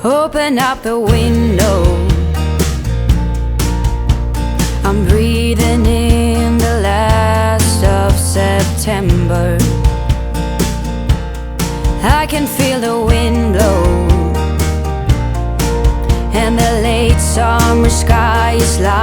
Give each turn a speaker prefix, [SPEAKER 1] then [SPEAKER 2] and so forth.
[SPEAKER 1] Open up the window, I'm breathing in the last of September. I can feel the wind blow, and the late summer sky is light.